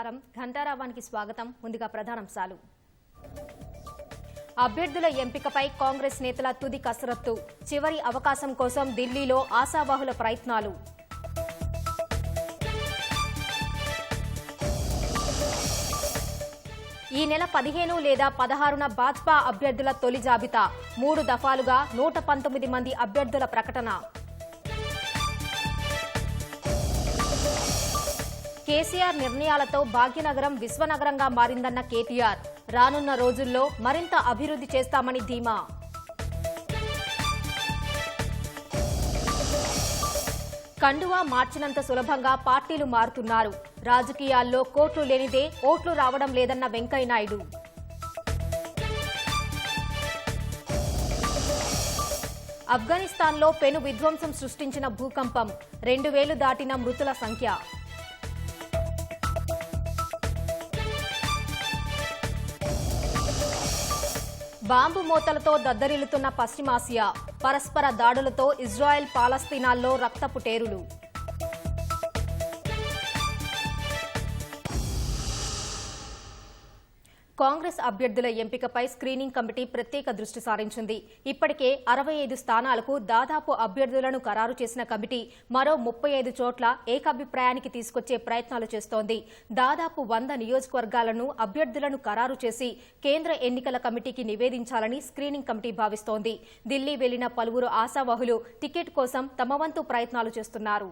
నమస్కారం. ఘంటారావానికి స్వాగతం. ముందుగా ప్రధానాంశాలు. అభ్యర్థుల ఎంపికపై కాంగ్రెస్ నేతల తుది కసరత్తు. చివరి అవకాశం కోసం ఢిల్లీలో ఆశావాహుల ప్రయత్నాలు. ఈ నెల 15 లేదా 16న భాజపా అభ్యర్థుల తొలి జాబితా. 3 దఫాలుగా 119 మంది అభ్యర్థుల ప్రకటన. కేసీఆర్ నిర్ణయాలతో భాగ్యనగరం విశ్వనగరంగా మారిందన్న కేటీఆర్. రానున్న రోజుల్లో మరింత అభివృద్ధి చేస్తామని ధీమా. కండువా మార్చినంత సులభంగా పార్టీలు మారుతున్నారు. రాజకీయాల్లో కోట్లు లేనిదే ఓట్లు రావడం లేదన్న వెంకయ్యనాయుడు. ఆఫ్ఘనిస్తాన్లో పెను విధ్వంసం సృష్టించిన భూకంపం. 2000 దాటిన మృతుల సంఖ్య. బాంబు మోతలతో దద్దరిల్లుతున్న పశ్చిమాసియా. పరస్పర దాడులతో ఇజ్రాయెల్ పాలస్తీనాల్లో రక్తపు టేరులు. కాంగ్రెస్ అభ్యర్థుల ఎంపికపై స్క్రీనింగ్ కమిటీ ప్రత్యేక దృష్టి సారించింది. ఇప్పటికే 65 స్థానాలకు దాదాపు అభ్యర్థులను ఖరారు చేసిన కమిటీ మరో 35 చోట్ల ఏకాభిప్రాయానికి తీసుకొచ్చే ప్రయత్నాలు చేస్తోంది. దాదాపు 100 నియోజకవర్గాలను అభ్యర్థులను ఖరారు చేసి కేంద్ర ఎన్నికల కమిటీకి నివేదించాలని స్క్రీనింగ్ కమిటీ భావిస్తోంది. ఢిల్లీ వెళ్లిన పలువురు ఆశావహులు టికెట్ కోసం తమ వంతు ప్రయత్నాలు చేస్తున్నారు.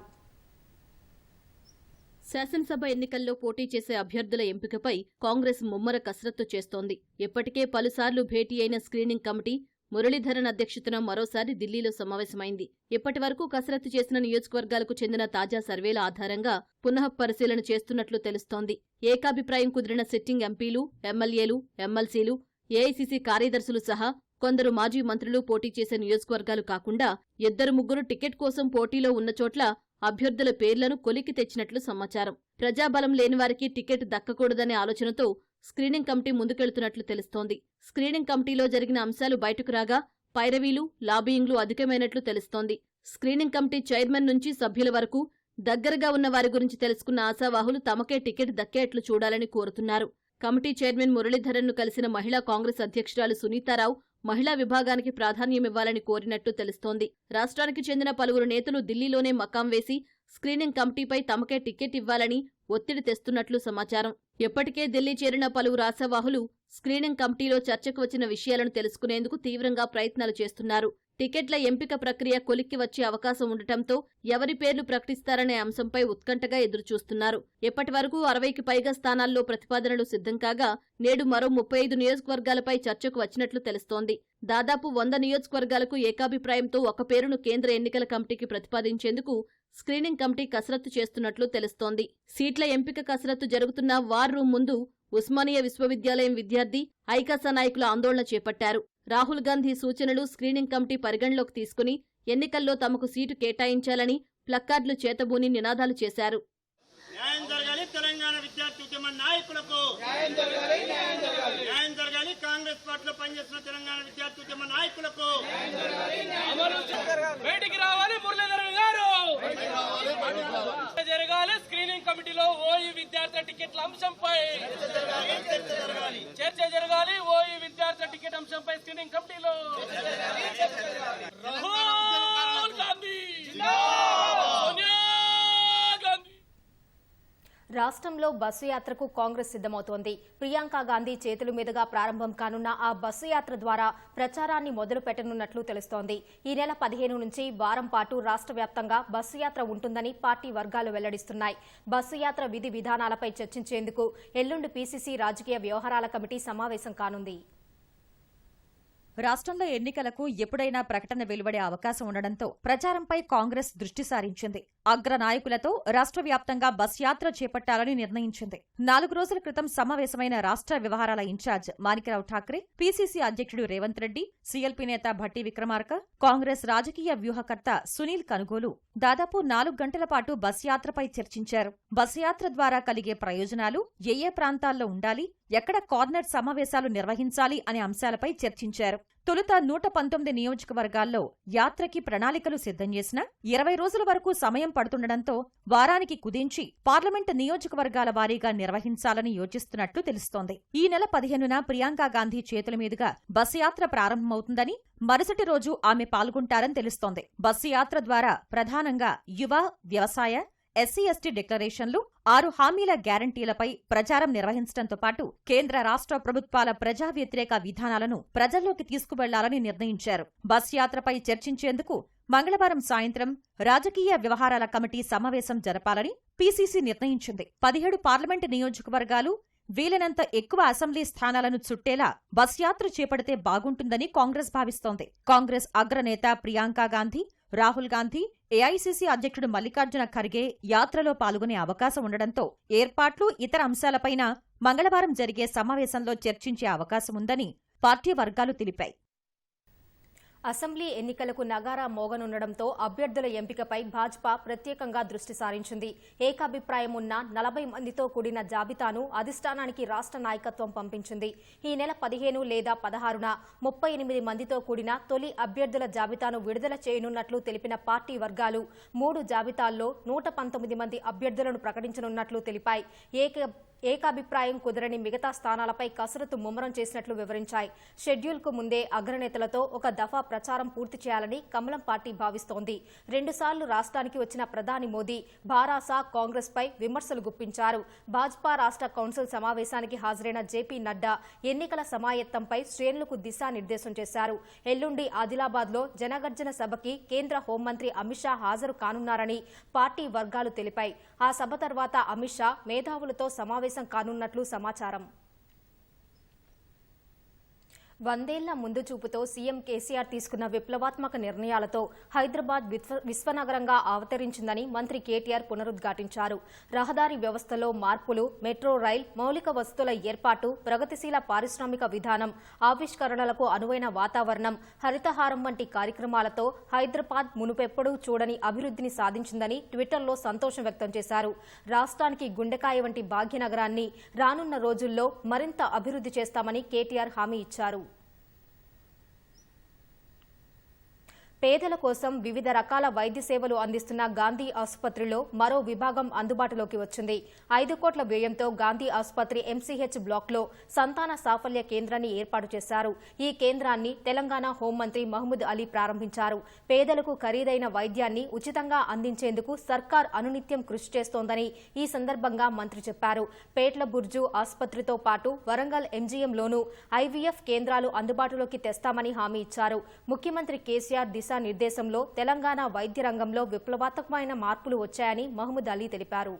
శాసనసభ ఎన్నికల్లో పోటీ చేసే అభ్యర్థుల ఎంపికపై కాంగ్రెస్ ముమ్మర కసరత్తు చేస్తోంది. ఇప్పటికే పలుసార్లు భేటీ అయిన స్క్రీనింగ్ కమిటీ మురళీధరన్ అధ్యక్షతన మరోసారి ఢిల్లీలో సమావేశమైంది. ఇప్పటి వరకు కసరత్తు చేసిన నియోజకవర్గాలకు చెందిన తాజా సర్వేల ఆధారంగా పునః పరిశీలన చేస్తున్నట్లు తెలుస్తోంది. ఏకాభిప్రాయం కుదిరిన సిట్టింగ్ ఎంపీలు, ఎమ్మెల్యేలు, ఎమ్మెల్సీలు, ఏఐసీసీ కార్యదర్శులు సహా కొందరు మాజీ మంత్రులు పోటీ చేసే నియోజకవర్గాలు కాకుండా 2-3 టికెట్ కోసం పోటీలో ఉన్న చోట్ల అభ్యర్థుల పేర్లను కొలికి తెచ్చినట్లు సమాచారం. ప్రజాబలం లేనివారికి టికెట్ దక్కకూడదనే ఆలోచనతో స్క్రీనింగ్ కమిటీ ముందుకెళ్తున్నట్లు తెలుస్తోంది. స్క్రీనింగ్ కమిటీలో జరిగిన అంశాలు బయటకు రాగా పైరవీలు, లాబియింగ్లు అధికమైనట్లు తెలుస్తోంది. స్క్రీనింగ్ కమిటీ చైర్మన్ నుంచి సభ్యుల వరకు దగ్గరగా ఉన్న వారి గురించి తెలుసుకున్న ఆశావాహులు తమకే టికెట్ దక్కేట్లు చూడాలని కోరుతున్నారు. కమిటీ చైర్మన్ మురళీధరన్ను కలిసిన మహిళా కాంగ్రెస్ అధ్యక్షురాలు సునీతారావు మహిళా విభాగానికి ప్రాధాన్యమివ్వాలని కోరినట్టు తెలుస్తోంది. రాష్ట్రానికి చెందిన పలువురు నేతలు ఢిల్లీలోనే మకాం వేసి స్క్రీనింగ్ కమిటీపై తమకే టికెట్ ఇవ్వాలని ఒత్తిడి తెస్తున్నట్లు సమాచారం. ఇప్పటికే ఢిల్లీ చేరిన పలువురు ఆశావాహులు స్క్రీనింగ్ కమిటీలో చర్చకు వచ్చిన విషయాలను తెలుసుకునేందుకు తీవ్రంగా ప్రయత్నాలు చేస్తున్నారు. టికెట్ల ఎంపిక ప్రక్రియ కొలిక్కి వచ్చే అవకాశం ఉండటంతో ఎవరి పేర్లు ప్రకటిస్తారనే అంశంపై ఉత్కంఠగా ఎదురుచూస్తున్నారు. ఇప్పటి వరకు 60కి పైగా స్థానాల్లో ప్రతిపాదనలు సిద్ధం కాగా నేడు మరో 35 నియోజకవర్గాలపై చర్చకు వచ్చినట్లు తెలుస్తోంది. దాదాపు 100 నియోజకవర్గాలకు ఏకాభిప్రాయంతో ఒక పేరును కేంద్ర ఎన్నికల కమిటీకి ప్రతిపాదించేందుకు స్క్రీనింగ్ కమిటీ కసరత్తు చేస్తున్నట్లు తెలుస్తోంది. సీట్ల ఎంపిక కసరత్తు జరుగుతున్న వార్ రూమ్ ముందు ఉస్మానియా విశ్వవిద్యాలయం విద్యార్థి, ఐకాసా నాయకుల ఆందోళన చేపట్టారు. రాహుల్ గాంధీ సూచనలు స్క్రీనింగ్ కమిటీ పరిగణలోకి తీసుకుని ఎన్నికల్లో తమకు సీటు కేటాయించాలని ప్లక్కార్డులు చేతబూని నినాదాలు చేశారు. న్యాయం జరగాలి, తెలంగాణ విద్యార్థి ఉద్యమ నాయకులకు న్యాయం జరగాలి, కాంగ్రెస్ పార్టీలో పనిచేస్తున్న తెలంగాణ విద్యార్థి ఉద్యమ నాయకులకు బయటికి రావాలి. మురళీధరన్ గారు జరగాలి. స్క్రీనింగ్ కమిటీలో ఓయి విద్యార్థి టికెట్ల అంశంపై చర్చ జరగాలి. ఓయి విద్యార్థి టికెట్ అంశంపై స్క్రీనింగ్ కమిటీలో రాహుల్ గాంధీ, సోనియా గాంధీ. రాష్ట్రంలో బస్సు యాత్రకు కాంగ్రెస్ సిద్దమవుతోంది. ప్రియాంక గాంధీ చేతుల మీదుగా ప్రారంభం కానున్న ఆ బస్సు యాత్ర ద్వారా ప్రచారాన్ని మొదలు పెట్టనున్నట్లు తెలుస్తోంది. ఈ నెల 15 నుంచి వారం పాటు రాష్ట్ర వ్యాప్తంగా బస్సు యాత్ర ఉంటుందని పార్టీ వర్గాలు వెల్లడిస్తున్నాయి. బస్సు యాత్ర విధి విధానాలపై చర్చించేందుకు ఎల్లుండి పీసీసీ రాజకీయ వ్యవహారాల కమిటీ సమావేశం కానుంది. రాష్ట్రంలో ఎన్నికలకు ఎప్పుడైనా ప్రకటన వెలువడే అవకాశం ఉండడంతో ప్రచారంపై కాంగ్రెస్ దృష్టి సారించింది. అగ్ర నాయకులతో రాష్ట్ర వ్యాప్తంగా బస్ యాత్ర చేపట్టాలని నిర్ణయించింది. 4 రోజుల క్రితం సమావేశమైన రాష్ట్ర వ్యవహారాల ఇన్ఛార్జ్ మాణిక్రావు ఠాక్రే, పీసీసీ అధ్యక్షుడు రేవంత్ రెడ్డి, సీఎల్పీ నేత భట్టి విక్రమార్క, కాంగ్రెస్ రాజకీయ వ్యూహకర్త సునీల్ కనుగోలు దాదాపు 4 గంటల పాటు బస్ యాత్రపై చర్చించారు. బస్ యాత్ర ద్వారా కలిగే ప్రయోజనాలు, ఏ ప్రాంతాల్లో ఉండాలి, ఎక్కడ కార్నర్ సమావేశాలు నిర్వహించాలి అనే అంశాలపై చర్చించారు. తొలుత 119 నియోజకవర్గాల్లో యాత్రకి ప్రణాళికలు సిద్ధం చేసినా 20 రోజుల వరకు సమయం పడుతుండటంతో వారానికి కుదించి పార్లమెంటు నియోజకవర్గాల వారీగా నిర్వహించాలని యోచిస్తున్నట్లు తెలుస్తోంది. ఈ నెల 15న ప్రియాంకా గాంధీ చేతుల మీదుగా బస్సు యాత్ర ప్రారంభమవుతుందని, మరుసటి రోజు ఆమె పాల్గొంటారని తెలుస్తోంది. బస్సు యాత్ర ద్వారా ప్రధానంగా యువ, వ్యవసాయ, ఎస్సీ/ఎస్టీ డిక్లరేషన్లు, 6 హామీల గ్యారంటీలపై ప్రచారం నిర్వహించడంతో పాటు కేంద్ర రాష్ట్ర ప్రభుత్వాల ప్రజా వ్యతిరేక విధానాలను ప్రజల్లోకి తీసుకువెళ్లాలని నిర్ణయించారు. బస్ యాత్రపై చర్చించేందుకు మంగళవారం సాయంత్రం రాజకీయ వ్యవహారాల కమిటీ సమావేశం జరపాలని పీసీసీ నిర్ణయించింది. 17 పార్లమెంటు నియోజకవర్గాలు, వీలైనంత ఎక్కువ అసెంబ్లీ స్థానాలను చుట్టేలా బస్ యాత్ర చేపడితే బాగుంటుందని కాంగ్రెస్ భావిస్తోంది. కాంగ్రెస్ అగ్రనేత ప్రియాంకా గాంధీ, రాహుల్ గాంధీ, ఏఐసీసీ అధ్యక్షుడు మల్లికార్జున ఖర్గే యాత్రలో పాల్గొనే అవకాశం ఉండడంతో ఏర్పాట్లు, ఇతర అంశాలపైన మంగళవారం జరిగే సమావేశంలో చర్చించే అవకాశముందని పార్టీ వర్గాలు తెలిపాయి. అసెంబ్లీ ఎన్నికలకు నగారా మోగనుండడంతో అభ్యర్థుల ఎంపికపై భాజపా ప్రత్యేకంగా దృష్టి సారించింది. ఏకాభిప్రాయం ఉన్న 40 మందితో కూడిన జాబితాను అధిష్టానానికి రాష్ట్ర నాయకత్వం పంపించింది. ఈ నెల 15 లేదా 16న 38 మందితో కూడిన తొలి అభ్యర్థుల జాబితాను విడుదల చేయనున్నట్లు తెలిపిన పార్టీ వర్గాలు 3 జాబితాల్లో 119 మంది అభ్యర్థులను ప్రకటించనున్నట్లు తెలిపాయి. ఏకాభిప్రాయం కుదరని మిగతా స్థానాలపై కసరత్తు ముమ్మరం చేసినట్లు వివరించాయి. షెడ్యూల్కు ముందే అగ్రనేతలతో ఒక దఫా ప్రచారం పూర్తి చేయాలని కమలం పార్టీ భావిస్తోంది. 2 సార్లు రాష్ట్రానికి వచ్చిన ప్రధాని మోదీ భారాస, కాంగ్రెస్పై విమర్శలు గుప్పించారు. భాజపా రాష్ట్ర కౌన్సిల్ సమావేశానికి హాజరైన జేపీ నడ్డా ఎన్నికల సమాయత్తంపై శ్రేణులకు దిశానిర్దేశం చేశారు. ఎల్లుండి ఆదిలాబాద్లో జనగర్జన సభకి కేంద్ర హోంమంత్రి అమిత్ షా హాజరు కానున్నారని పార్టీ వర్గాలు తెలిపాయి. ఆ సభ తర్వాత అమిత్ షా మేధావులతో సమావేశం కానున్నట్లు సమాచారం. 100 ఏళ్ల ముందు చూపుతో సీఎం కేసీఆర్ తీసుకున్న విప్లవాత్మక నిర్ణయాలతో హైదరాబాద్ విశ్వనగరంగా అవతరించిందని మంత్రి కేటీఆర్ పునరుద్ఘాటించారు. రహదారి వ్యవస్థలో మార్పులు, మెట్రో రైల్, మౌలిక వసతుల ఏర్పాటు, ప్రగతిశీల పారిశ్రామిక విధానం, ఆవిష్కరణలకు అనువైన వాతావరణం, హరితహారం వంటి కార్యక్రమాలతో హైదరాబాద్ మునుపెప్పుడూ చూడని అభివృద్ధిని సాధించిందని ట్విట్టర్లో సంతోషం వ్యక్తం చేశారు. రాష్ట్రానికి గుండెకాయ వంటి భాగ్యనగరాన్ని రానున్న రోజుల్లో మరింత అభివృద్ధి చేస్తామని కేటీఆర్ హామీ ఇచ్చారు. పేదల కోసం వివిధ రకాల వైద్య సేవలు అందిస్తున్న గాంధీ ఆసుపత్రిలో మరో విభాగం అందుబాటులోకి వచ్చింది. 5 కోట్ల వ్యయంతో గాంధీ ఆసుపత్రి ఎంసీహెచ్ బ్లాక్లో సంతాన సాఫల్య కేంద్రాన్ని ఏర్పాటు చేశారు. ఈ కేంద్రాన్ని తెలంగాణ హోంమంత్రి మహమూద్ అలీ ప్రారంభించారు. పేదలకు ఖరీదైన వైద్యాన్ని ఉచితంగా అందించేందుకు సర్కార్ అనునిత్యం కృషి చేస్తోందని ఈ సందర్భంగా మంత్రి చెప్పారు. పేట్ల బుర్జు ఆసుపత్రితో పాటు వరంగల్ ఎంజీఎంలోనూ ఐవీఎఫ్ కేంద్రాలు అందుబాటులోకి తెస్తామని హామీ ఇచ్చారు. ముఖ్యమంత్రి కేసీఆర్ నిర్దేశంలో తెలంగాణ వైద్య రంగంలో విప్లవాత్మకమైన మార్పులు వచ్చాయని మహమూద్ అలీ తెలిపారు.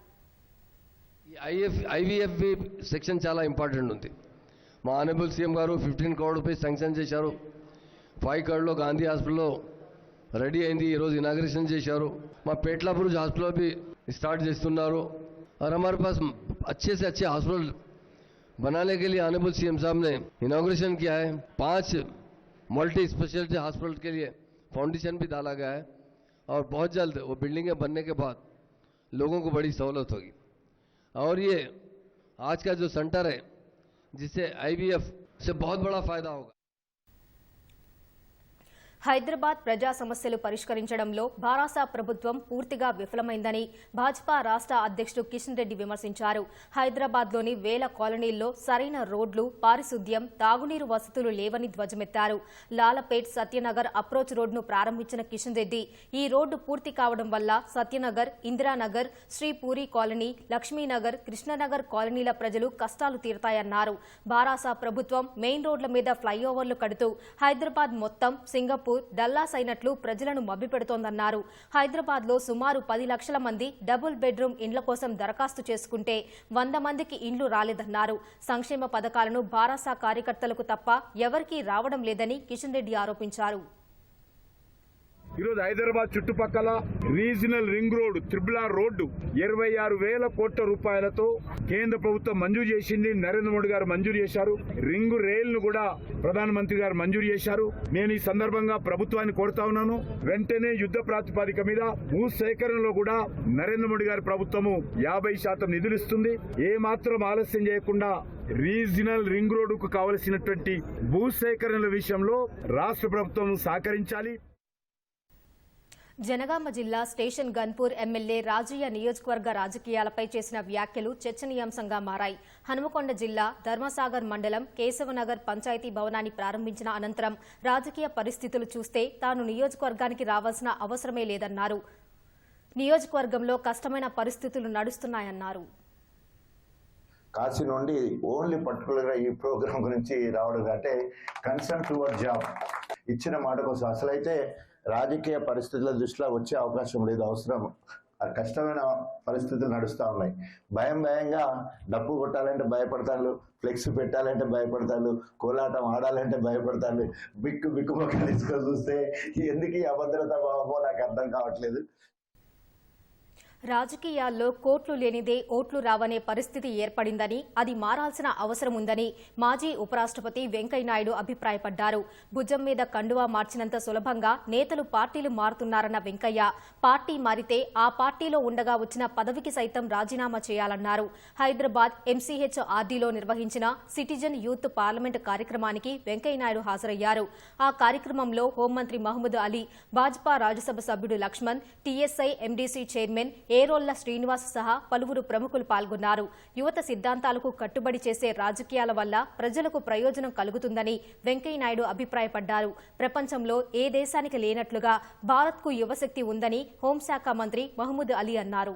ఐవీఎఫ్ సెక్షన్ చాలా ఇంపార్టెంట్ ఉంది. మా ఆనరబుల్ సీఎం గారు 15 crore రూపీస్ శాంక్షన్ చేశారు. 5 crore గాంధీ హాస్పిటల్లో రెడీ అయింది. ఈరోజు ఇనాగ్రేషన్ చేశారు. మా పేట్లాపురుజ్ హాస్పిటల్ भी स्टार्ट చేస్తున్నారు. और हमारे पास अच्छे से अच्छे हॉस्पिटल बनाने के लिए ऑनरेबल सीएम साहब ने इनाग्रेशन किया है. 5 मल्टी स्पेशलिटी हॉस्पिटल के लिए फाउंडेशन भी डाला गया है और बहुत जल्द वो बिल्डिंगें बनने के बाद लोगों को बड़ी सहूलत होगी. और ये आज का जो सेंटर है जिससे आईवीएफ से बहुत बड़ा फायदा होगा. హైదరాబాద్ ప్రజా సమస్యలు పరిష్కరించడంలో భారాస ప్రభుత్వం పూర్తిగా విఫలమైందని భాజపా రాష్ట్ర అధ్యక్షుడు కిషన్ రెడ్డి విమర్శించారు. హైదరాబాద్లోని వేల కాలనీల్లో సరైన రోడ్లు, పారిశుద్ధ్యం, తాగునీరు వసతులు లేవని ధ్వజమెత్తారు. లాలపేట్ సత్యనగర్ అప్రోచ్ రోడ్డును ప్రారంభించిన కిషన్ రెడ్డి ఈ రోడ్డు పూర్తి కావడం వల్ల సత్యనగర్, ఇందిరానగర్, శ్రీపూరి కాలనీ, లక్ష్మీనగర్, కృష్ణనగర్ కాలనీల ప్రజలు కష్టాలు తీరతాయన్నారు. భారాస ప్రభుత్వం మెయిన్ రోడ్ల మీద ఫ్లైఓవర్లు కడుతూ హైదరాబాద్ మొత్తం సింగపూర్, డల్లాస్ అయినట్లు ప్రజలను మభ్యపెడుతోందన్నారు. హైదరాబాద్ లో సుమారు 10 లక్షల మంది డబుల్ బెడ్రూమ్ ఇండ్ల కోసం దరఖాస్తు చేసుకుంటే 100 మందికి ఇండ్లు రాలేదన్నారు. సంక్షేమ పథకాలను భారాస కార్యకర్తలకు తప్ప ఎవరికీ రావడం లేదని కిషన్ రెడ్డి ఆరోపించారు. ఈరోజు హైదరాబాద్ చుట్టుపక్కల regional ring road RRR road 26,000 కోట్ల రూపాయలతో కేంద్ర ప్రభుత్వం మంజూరు చేసింది. నరేంద్ర మోడీ గారు మంజూరు చేశారు. రింగ్ రైల్ ను కూడా ప్రధానమంత్రి గారు మంజూరు చేశారు. నేను ఈ సందర్భంగా ప్రభుత్వాన్ని కోరుతా ఉన్నాను, వెంటనే యుద్ధ ప్రాతిపదిక మీద భూ సేకరణలో కూడా నరేంద్ర మోడీ గారి ప్రభుత్వము 50% నిధులు ఇస్తుంది. ఏ మాత్రం ఆలస్యం చేయకుండా రీజనల్ రింగ్ రోడ్డుకు కావలసినటువంటి భూసేకరణల విషయంలో రాష్ట్ర ప్రభుత్వం సహకరించాలి. జనగామ జిల్లా స్టేషన్ గన్పూర్ ఎమ్మెల్యే రాజయ్య నియోజకవర్గ రాజకీయాలపై చేసిన వ్యాఖ్యలు చర్చనీయాంశంగా మారాయి. హనుమకొండ జిల్లా ధర్మసాగర్ మండలం కేశవనగర్ పంచాయతీ భవనాన్ని ప్రారంభించిన అనంతరం రాజకీయ పరిస్థితులు చూస్తే తాను నియోజకవర్గానికి రావాల్సిన అవసరమే లేదన్నారు. నియోజకవర్గంలో కష్టమైన పరిస్థితులు నడుస్తున్నాయన్నారు. కాశీ నుండి ఓన్లీ పర్టికులర్గా ఈ ప్రోగ్రాం గురించి రావడం అంటే కన్సర్న్ టువర్డ్ జాబ్ ఇచ్చిన మాట కోసం అసలైతే రాజకీయ పరిస్థితుల దృష్టిలో వచ్చే అవకాశం లేదు. అవసరం కష్టమైన పరిస్థితులు నడుస్తూ ఉన్నాయి. భయంగా డప్పు కొట్టాలంటే భయపడతారు, ఫ్లెక్స్ పెట్టాలంటే భయపడతారు, కోలాటం ఆడాలంటే భయపడతారు. బిక్కుమొక్క తీసుకొని చూస్తే ఎందుకు ఈ అభద్రత భావమో నాకు అర్థం కావట్లేదు. రాజకీయాల్లో కోట్లు లేనిదే ఓట్లు రావనే పరిస్థితి ఏర్పడిందని, అది మారాల్సిన అవసరం ఉందని మాజీ ఉపరాష్ట్రపతి వెంకయ్యనాయుడు అభిప్రాయపడ్డారు. భుజం మీద కండువా మార్చినంత సులభంగా నేతలు పార్టీలు మారుతున్నారన్న వెంకయ్య, పార్టీ మారితే ఆ పార్టీలో ఉండగా వచ్చిన పదవికి సైతం రాజీనామా చేయాలన్నారు. హైదరాబాద్ MCHRDలో నిర్వహించిన సిటిజన్ యూత్ పార్లమెంట్ కార్యక్రమానికి వెంకయ్యనాయుడు హాజరయ్యారు. ఆ కార్యక్రమంలో హోంమంత్రి మహమూద్ అలీ, భాజపా రాజ్యసభ సభ్యుడు Laxman, TSI MDC chairman Erolla Srinivas సహా పలువురు ప్రముఖులు పాల్గొన్నారు. యువత సిద్ధాంతాలకు కట్టుబడి చేసే రాజకీయాల వల్ల ప్రజలకు ప్రయోజనం కలుగుతుందని వెంకయ్యనాయుడు అభిప్రాయపడ్డారు. ప్రపంచంలో ఏ దేశానికి లేనట్లుగా భారత్కు యువశక్తి ఉందని హోంశాఖ మంత్రి మహమూద్ అలీ అన్నారు.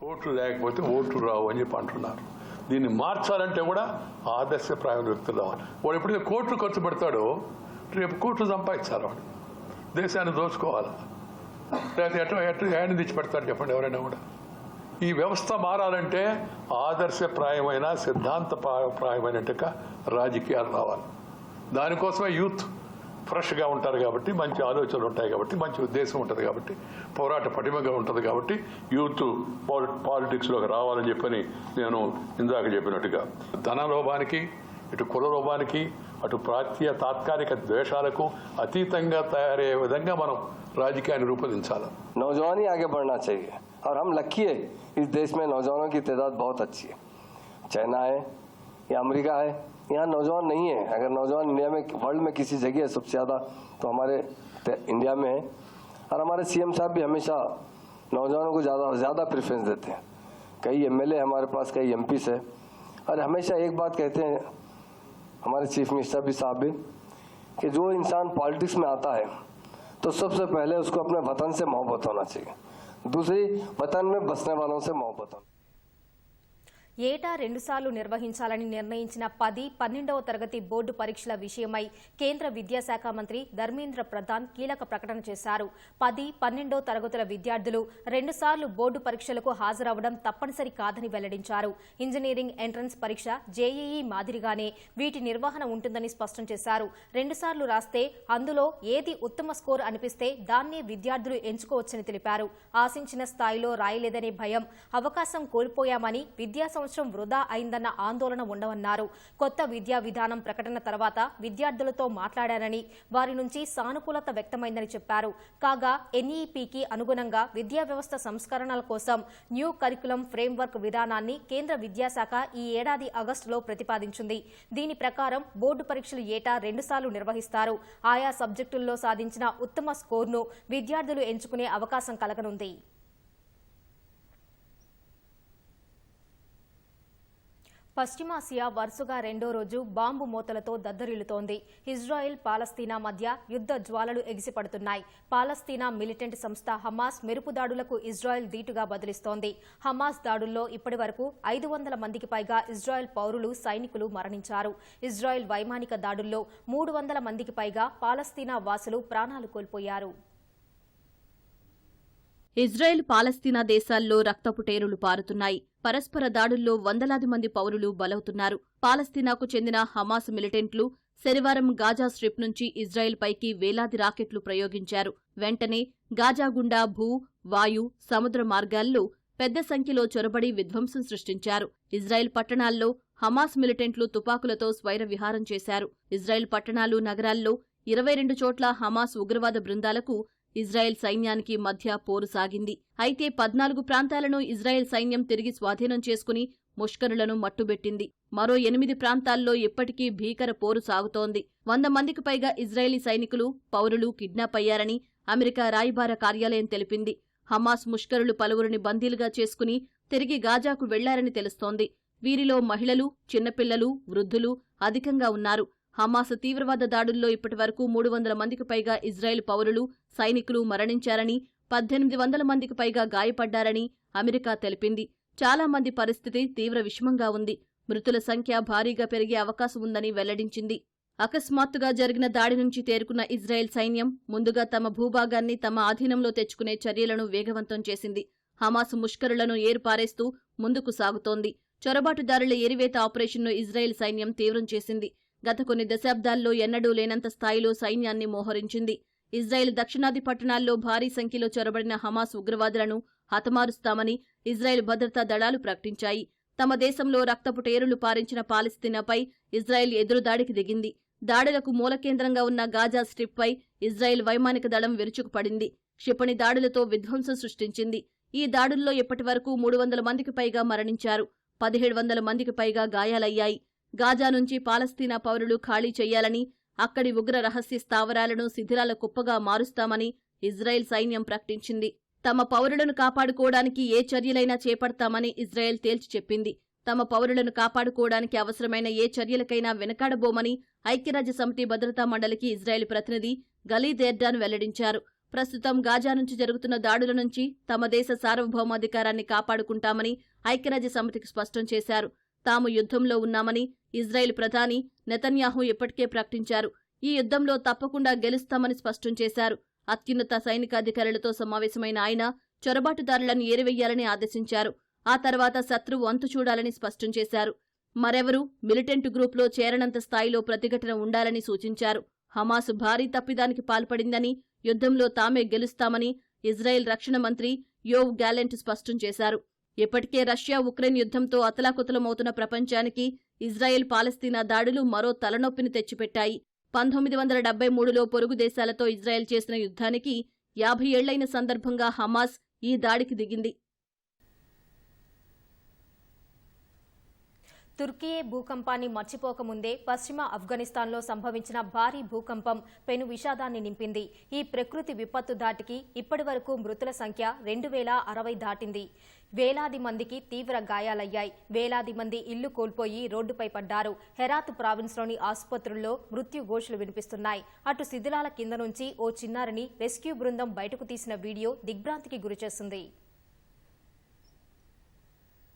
కోట్లు లేకపోతే ఓట్లు రావు అని చెప్పి అంటున్నారు. దీన్ని మార్చాలంటే కూడా ఆదర్శప్రాయం వ్యక్తులు రావాలి. వాడు ఎప్పుడైతే కోట్లు ఖర్చు పెడతాడో రేపు కోట్లు సంపాదించాలి. వాడు దేశాన్ని దోచుకోవాలి, లేకపోతే ఎట్లా హ్యాండ్ తెచ్చి పెడతాడు చెప్పండి ఎవరైనా కూడా. ఈ వ్యవస్థ మారాలంటే ఆదర్శప్రాయమైన సిద్ధాంతప్రాయమైన రాజకీయాలు రావాలి. దానికోసమే యూత్ ఫ్రెష్గా ఉంటారు కాబట్టి, మంచి ఆలోచనలు ఉంటాయి కాబట్టి, మంచి ఉద్దేశం ఉంటుంది కాబట్టి, పోరాట పటిమగా ఉంటుంది కాబట్టి యూత్ పాలిటిక్స్లోకి రావాలని చెప్పని నేను ఇందాక చెప్పినట్టుగా ధనలోభానికి, ఇటు కుల లోభానికి, అటు ప్రాంతీయ తాత్కాలిక ద్వేషాలకు అతీతంగా తయారయ్యే విధంగా మనం రాజకీయాన్ని రూపొందించాలి. नौजवान ही आगे बढ़ना चाहिए और हम लकी है इस देश में नौजवानों की तादाद बहुत अच्छी है. चाइना है या अमेरिका है, यहाँ नौजवान नहीं है. अगर नौजवान इंडिया में वर्ल्ड में किसी जगह है सबसे ज़्यादा तो हमारे इंडिया में है. और हमारे CM साहब भी हमेशा नौजवानों को ज़्यादा प्रेफरेंस देते हैं. कई MLA हमारे पास, कई MPs है और हमेशा एक बात कहते हैं हमारे चीफ मिनिस्टर भी साहब भी कि जो इंसान पॉलिटिक्स में आता है तो सबसे पहले उसको अपने वतन से मोहब्बत होना चाहिए, दूसरी वतन में बसने वालों से मोहब्बत होना. ఏటా 2 సార్లు నిర్వహించాలని నిర్ణయించిన 10, 12వ తరగతి బోర్డు పరీక్షల విషయమై కేంద్ర విద్యాశాఖ మంత్రి ధర్మేంద్ర ప్రధాన్ కీలక ప్రకటన చేశారు. 10, 12వ తరగతుల విద్యార్థులు 2 సార్లు బోర్డు పరీక్షలకు హాజరవడం తప్పనిసరి కాదని వెల్లడించారు. ఇంజనీరింగ్ ఎంట్రన్స్ పరీక్ష JEE మాదిరిగానే వీటి నిర్వహణ ఉంటుందని స్పష్టం చేశారు. 2 సార్లు రాస్తే అందులో ఏది ఉత్తమ స్కోర్ అనిపిస్తే దాన్నే విద్యార్థులు ఎంచుకోవచ్చని తెలిపారు. ఆశించిన స్థాయిలో రాయలేదనే భయం, అవకాశం కోల్పోయామని విద్యా వృధా అయిందన్న ఆందోళన ఉండవన్నారు. కొత్త విద్యా విధానం ప్రకటన తర్వాత విద్యార్థులతో మాట్లాడారని, వారి నుంచి సానుకూలత వ్యక్తమైందని చెప్పారు. కాగా NEPకి అనుగుణంగా విద్యా వ్యవస్థ సంస్కరణల కోసం న్యూ కరికులం ఫ్రేమ్వర్క్ విధానాన్ని కేంద్ర విద్యాశాఖ ఈ ఏడాది ఆగస్టులో ప్రతిపాదించింది. దీని ప్రకారం బోర్డు పరీక్షలు ఏటా 2 సార్లు నిర్వహిస్తారు. ఆయా సబ్జెక్టుల్లో సాధించిన ఉత్తమ స్కోర్ను విద్యార్థులు ఎంచుకునే అవకాశం కలగనుంది. పశ్చిమాసియా వరుసగా 2వ రోజు బాంబు మోతలతో దద్దరిల్లుతోంది. ఇజ్రాయెల్, పాలస్తీనా మధ్య యుద్ధ జ్వాలలు ఎగిసిపడుతున్నాయి. పాలస్తీనా మిలిటెంట్ సంస్థ హమాస్ మెరుపు దాడులకు ఇజ్రాయెల్ ధీటుగా బదిలిస్తోంది. హమాస్ దాడుల్లో ఇప్పటివరకు 500 మందికి పైగా ఇజ్రాయెల్ పౌరులు, సైనికులు మరణించారు. ఇజ్రాయెల్ వైమానిక దాడుల్లో 300 మందికి పైగా పాలస్తీనా వాసులు ప్రాణాలు కోల్పోయారు. ఇజ్రాయెల్, పాలస్తీనా దేశాల్లో రక్తపుటేరులు పారుతున్నాయి. పరస్పర దాడుల్లో వందలాది మంది పౌరులు బలవుతున్నారు. పాలస్తీనాకు చెందిన హమాస్ మిలిటెంట్లు శనివారం గాజా స్ట్రిప్ నుంచి ఇజ్రాయెల్ పైకి వేలాది రాకెట్లు ప్రయోగించారు. వెంటనే గాజా గుండా భూ, వాయు, సముద్ర మార్గాల్లో పెద్ద సంఖ్యలో చొరబడి విధ్వంసం సృష్టించారు. ఇజ్రాయెల్ పట్టణాల్లో హమాస్ మిలిటెంట్లు తుపాకులతో స్వైర విహారం చేశారు. ఇజ్రాయెల్ పట్టణాలు, నగరాల్లో 22 చోట్ల హమాస్ ఉగ్రవాద బృందాలకు ఇజ్రాయెల్ సైన్యానికి మధ్య పోరు సాగింది. అయితే 14 ప్రాంతాలను ఇజ్రాయెల్ సైన్యం తిరిగి స్వాధీనం చేసుకుని ముష్కరులను మట్టుబెట్టింది. మరో 8 ప్రాంతాల్లో ఇప్పటికీ భీకర పోరు సాగుతోంది. 100 మందికి పైగా ఇజ్రాయెలీ సైనికులు, పౌరులు కిడ్నాప్ అయ్యారని అమెరికా రాయబార కార్యాలయం తెలిపింది. హమాస్ ముష్కరులు పలువురిని బందీలుగా చేసుకుని తిరిగి గాజాకు వెళ్లారని తెలుస్తోంది. వీరిలో మహిళలు, చిన్నపిల్లలు, వృద్ధులు అధికంగా ఉన్నారు. హమాస్ తీవ్రవాద దాడుల్లో ఇప్పటివరకు 300 మందికి పైగా ఇజ్రాయెల్ పౌరులు, సైనికులు మరణించారని, 1800 మందికి పైగా గాయపడ్డారని అమెరికా తెలిపింది. చాలా మంది పరిస్థితి తీవ్ర విషమంగా ఉంది. మృతుల సంఖ్య భారీగా పెరిగే అవకాశం ఉందని వెల్లడించింది. అకస్మాత్తుగా జరిగిన దాడి నుంచి తేరుకున్న ఇజ్రాయెల్ సైన్యం ముందుగా తమ భూభాగాన్ని తమ ఆధీనంలో తెచ్చుకునే చర్యలను వేగవంతం చేసింది. హమాస్ ముష్కరులను ఏరుపారేస్తూ ముందుకు సాగుతోంది. చొరబాటుదారుల ఏరివేత ఆపరేషన్ను ఇజ్రాయెల్ సైన్యం తీవ్రం చేసింది. గత కొన్ని దశాబ్దాల్లో ఎన్నడూ లేనంత స్థాయిలో సైన్యాన్ని మోహరించింది. ఇజ్రాయెల్ దక్షిణాది పట్టణాల్లో భారీ సంఖ్యలో చొరబడిన హమాస్ ఉగ్రవాదులను హతమారుస్తామని ఇజ్రాయెల్ భద్రతా దళాలు ప్రకటించాయి. తమ దేశంలో రక్తపు టేరులు పారించిన పాలస్తీనాపై ఇజ్రాయెల్ ఎదురుదాడికి దిగింది. దాడులకు మూల కేంద్రంగా ఉన్న గాజా స్ట్రిప్పై ఇజ్రాయెల్ వైమానిక దళం విరుచుకుపడింది. క్షిపణి దాడులతో విధ్వంసం సృష్టించింది. ఈ దాడుల్లో ఇప్పటివరకు 300 మందికి పైగా మరణించారు. 1700 మందికి పైగా గాయాలయ్యాయి. గాజా నుంచి పాలస్తీనా పౌరులు ఖాళీ చెయ్యాలని, అక్కడి ఉగ్ర రహస్య స్థావరాలను శిథిలాల కుప్పగా మారుస్తామని ఇజ్రాయెల్ సైన్యం ప్రకటించింది. తమ పౌరులను కాపాడుకోవడానికి ఏ చర్యలైనా చేపడతామని ఇజ్రాయెల్ తేల్చి చెప్పింది. తమ పౌరులను కాపాడుకోవడానికి అవసరమైన ఏ చర్యలకైనా వెనకాడబోమని ఐక్యరాజ్యసమితి భద్రతా మండలికి ఇజ్రాయెల్ ప్రతినిధి గలీద్ ఎర్డాన్ వెల్లడించారు. ప్రస్తుతం గాజా నుంచి జరుగుతున్న దాడుల నుంచి తమ దేశ సార్వభౌమాధికారాన్ని కాపాడుకుంటామని ఐక్యరాజ్యసమితికి స్పష్టం చేశారు. తాము యుద్ధంలో ఉన్నామని ఇజ్రాయెల్ ప్రధాని నెతన్యాహు ఇప్పటికే ప్రకటించారు. ఈ యుద్ధంలో తప్పకుండా గెలుస్తామని స్పష్టం చేశారు. అత్యున్నత సైనికాధికారులతో సమావేశమైన ఆయన చొరబాటుదారులను ఏరివేయాలని ఆదేశించారు. ఆ తర్వాత శత్రువు అంతు చూడాలని స్పష్టం చేశారు. మరెవరూ మిలిటెంట్ గ్రూప్లో చేరనంత స్థాయిలో ప్రతిఘటన ఉండాలని సూచించారు. హమాస్ భారీ తప్పిదానికి పాల్పడిందని, యుద్ధంలో తామే గెలుస్తామని ఇజ్రాయెల్ రక్షణ మంత్రి యోవ్ గ్యాలెంట్ స్పష్టం చేశారు. ఇప్పటికే రష్యా ఉక్రెయిన్ యుద్ధంతో అతలాకుతలమవుతున్న ప్రపంచానికి ఇజ్రాయెల్ పాలస్తీనా దాడులు మరో తలనొప్పిని తెచ్చిపెట్టాయి. 1973లో పొరుగు దేశాలతో ఇజ్రాయెల్ చేసిన యుద్ధానికి 50 ఏళ్లైన సందర్భంగా హమాస్ ఈ దాడికి దిగింది. తుర్కియే భూకంపాన్ని మర్చిపోకముందే పశ్చిమ ఆఫ్ఘనిస్తాన్లో సంభవించిన భారీ భూకంపం పెను విషాదాన్ని నింపింది. ఈ ప్రకృతి విపత్తు దాటికి ఇప్పటివరకు మృతుల సంఖ్య 2060 దాటింది. వేలాది మందికి తీవ్ర గాయాలయ్యాయి. వేలాది మంది ఇల్లు కోల్పోయి రోడ్డుపై పడ్డారు. హెరాత్ ప్రావిన్స్లోని ఆసుపత్రుల్లో మృత్యు ఘోషలు వినిపిస్తున్నాయి. అటు శిథిలాల కింద నుంచి ఓ చిన్నారిని రెస్క్యూ బృందం బయటకు తీసిన వీడియో దిగ్భ్రాంతికి గురిచేస్తుంది.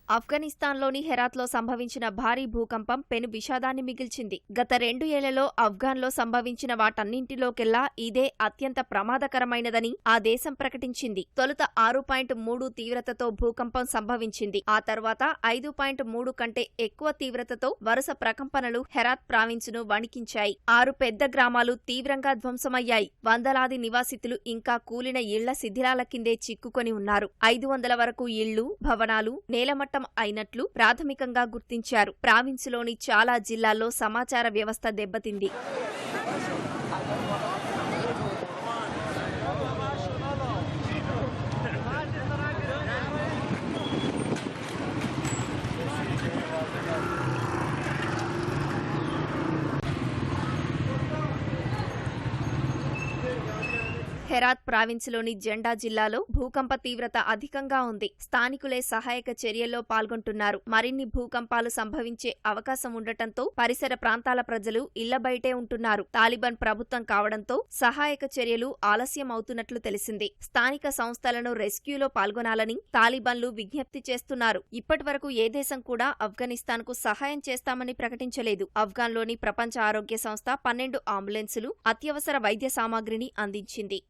ఆఫ్ఘనిస్తాన్లోని హెరాత్లో సంభవించిన భారీ భూకంపం పెను విషాదాన్ని మిగిల్చింది. గత 2 ఏళ్లలో ఆఫ్ఘాన్లో సంభవించిన వాటన్నింటిలోకెల్లా ఇదే అత్యంత ప్రమాదకరమైనదని ఆ దేశం ప్రకటించింది. తొలుత 6.3 తీవ్రతతో భూకంపం సంభవించింది. ఆ తర్వాత 5.3 కంటే ఎక్కువ తీవ్రతతో వరుస ప్రకంపనలు హెరాత్ ప్రావిన్సును వణికించాయి. 6 పెద్ద గ్రామాలు తీవ్రంగా ధ్వంసమయ్యాయి. వందలాది నివాసితులు ఇంకా కూలిన ఇళ్ల శిథిలాల కిందే చిక్కుకొని ఉన్నారు. 500 వరకు ఇళ్లు, భవనాలు నేలమట్టం అయినట్లు ప్రాథమికంగా గుర్తించారు. ప్రావిన్సులోని చాలా జిల్లాల్లో సమాచార వ్యవస్థ దెబ్బతింది. హెరాత్ ప్రావిన్సులోని జెండా జిల్లాలో భూకంప తీవ్రత అధికంగా ఉంది. స్థానికులే సహాయక చర్యల్లో పాల్గొంటున్నారు. మరిన్ని భూకంపాలు సంభవించే అవకాశం ఉండటంతో పరిసర ప్రాంతాల ప్రజలు ఇళ్ల బయటే ఉంటున్నారు. తాలిబాన్ ప్రభుత్వం కావడంతో సహాయక చర్యలు ఆలస్యం అవుతున్నట్లు తెలిసింది. స్థానిక సంస్థలను రెస్క్యూలో పాల్గొనాలని తాలిబాన్లు విజ్ఞప్తి చేస్తున్నారు. ఇప్పటివరకు ఏ దేశం కూడా ఆఫ్ఘనిస్తాన్కు సహాయం చేస్తామని ప్రకటించలేదు. ఆఫ్ఘాన్లోని ప్రపంచ ఆరోగ్య సంస్థ 12 అంబులెన్సులు, అత్యవసర వైద్య సామాగ్రిని అందించింది.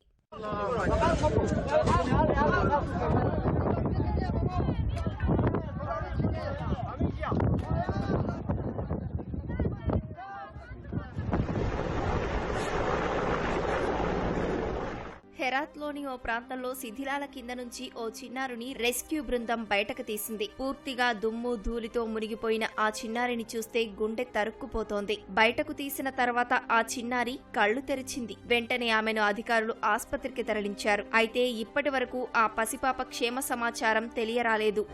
హెరాత్లోని ఓ ప్రాంతంలో శిథిలాల కింద నుంచి ఓ చిన్నారిని రెస్క్యూ బృందం బయటకు తీసింది. పూర్తిగా దుమ్ము ధూళితో మునిగిపోయిన ఆ చిన్నారిని చూస్తే గుండె తరుక్కుపోతోంది. బయటకు తీసిన తర్వాత ఆ చిన్నారి కళ్లు తెరిచింది. వెంటనే ఆమెను అధికారులు ఆస్పత్రికి తరలించారు. అయితే ఇప్పటి వరకు ఆ పసిపాప క్షేమ సమాచారం తెలియరాలేదు.